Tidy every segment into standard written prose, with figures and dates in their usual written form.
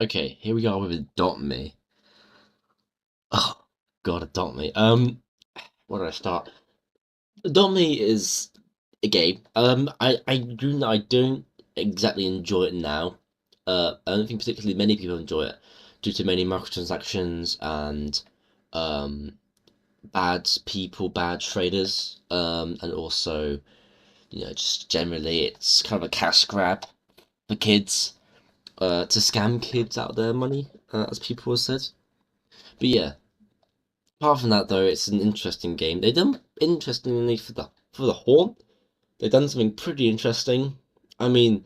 Okay, here we are with Adopt Me. Oh God, Adopt Me. Where do I start? Adopt Me is a game. I don't exactly enjoy it now. I don't think particularly many people enjoy it due to many microtransactions and um bad people, bad traders. And also just generally it's kind of a cash grab for kids. To scam kids out of their money, as people have said. But yeah. Apart from that, though, it's an interesting game. They done interestingly for the horn. They done something pretty interesting. I mean,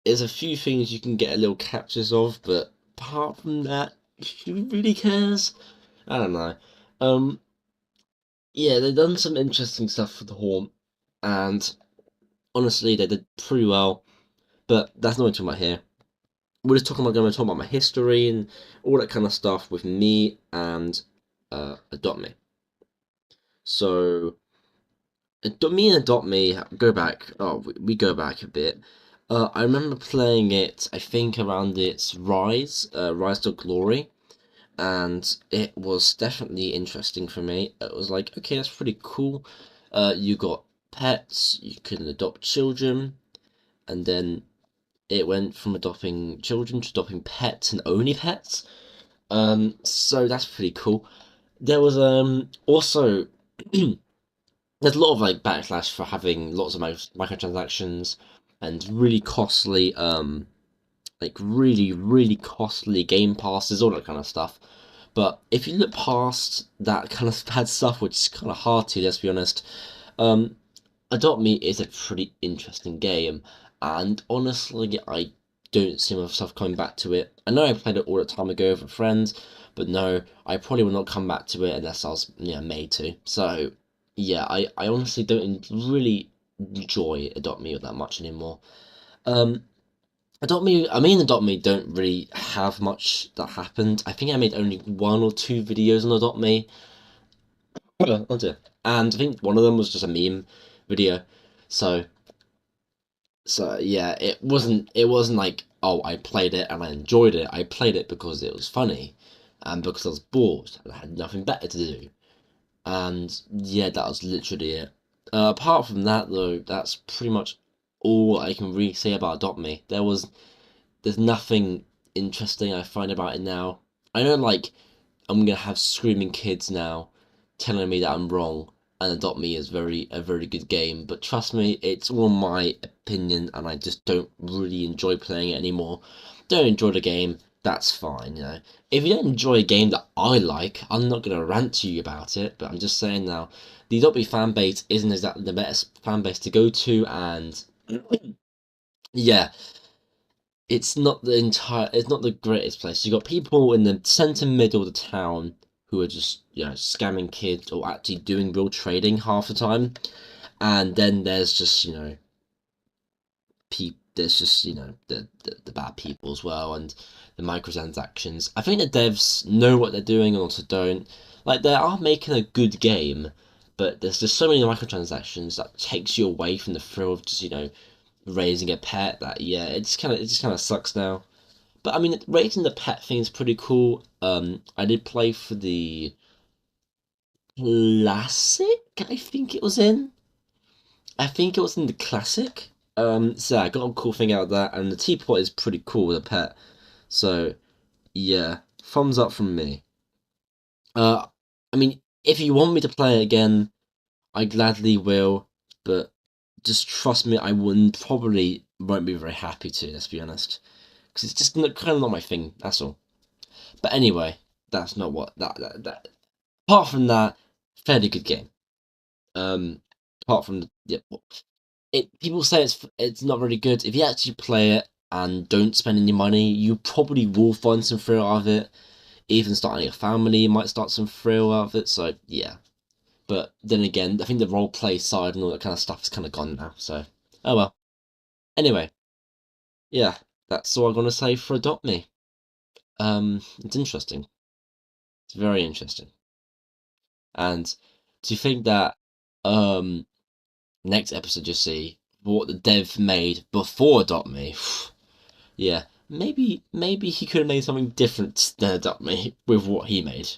there's a few things you can get a little captures of, but apart from that, who really cares? I don't know. Um, yeah, they done some interesting stuff for the horn, and honestly, they did pretty well. But that's not what we're talking about here. We're just going to talk about my history and all that kind of stuff with me and Adopt Me. So Me and Adopt Me go back. Oh, we go back a bit. I remember playing it. I think around its rise to glory, and it was definitely interesting for me. It was like, okay, that's pretty cool. You got pets. You can adopt children, and then it went from adopting children to adopting pets and only pets. So that's pretty cool. There was also there's a lot of like backlash for having lots of microtransactions and really costly like really costly game passes, all that kind of stuff. But if you look past that kind of bad stuff, which is kind of hard to, let's be honest, um Adopt Me is a pretty interesting game, and honestly I don't see myself coming back to it. I know I played it all the time ago with friends, but no, I probably will not come back to it unless I was made to. So yeah, I honestly don't really enjoy Adopt Me that much anymore. Um, Adopt Me don't really have much that happened. I think I made only one or two videos on Adopt Me. Oh dear. And I think one of them was just a meme video. So yeah, it wasn't like, oh, I played it and I enjoyed it. I played it because it was funny and because I was bored and I had nothing better to do. And yeah, that was literally it. Apart from that, though, that's pretty much all I can really say about Adopt Me. There's nothing interesting I find about it now. I know, like, I'm gonna have screaming kids now telling me that I'm wrong, and Adopt Me is a very good game. But trust me, it's all my opinion, and I just don't really enjoy playing it anymore. Don't enjoy the game. That's fine. If you don't enjoy a game that I like, I'm not gonna rant to you about it. But I'm just saying now, the Adopt Me fan base isn't exactly the best fan base to go to, and yeah, it's not the greatest place. You got people in the center middle of the town who are just scamming kids or actually doing real trading half the time, and then there's just there's just the bad people as well, and the microtransactions. I think the devs know what they're doing and also don't. Like, they are making a good game, but there's just so many microtransactions that takes you away from the thrill of just raising a pet. That yeah, it just kind of sucks now. But I mean, rating the pet thing is pretty cool. I did play for the classic. I think it was in. I think it was in the classic. So yeah, I got a cool thing out of that, and the teapot is pretty cool with a pet. So yeah, thumbs up from me. Uh, I mean, if you want me to play it again, I gladly will. But just trust me, I wouldn't probably won't be very happy to. Let's be honest, because it's just kind of not my thing. That's all. But anyway, that's not what that. Apart from that, fairly good game. Um, apart from people say it's not very good. If you actually play it and don't spend any money, you probably will find some thrill out of it. Even starting a family, you might start some thrill out of it. So yeah. But then again, I think the role play side and all that kind of stuff is kind of gone now. So oh well. Anyway, yeah, that's all I'm gonna say for Adopt Me. It's interesting. It's very interesting. And do you think that um next episode you see what the dev made before Adopt Me? Yeah, maybe he could have made something different than Adopt Me with what he made.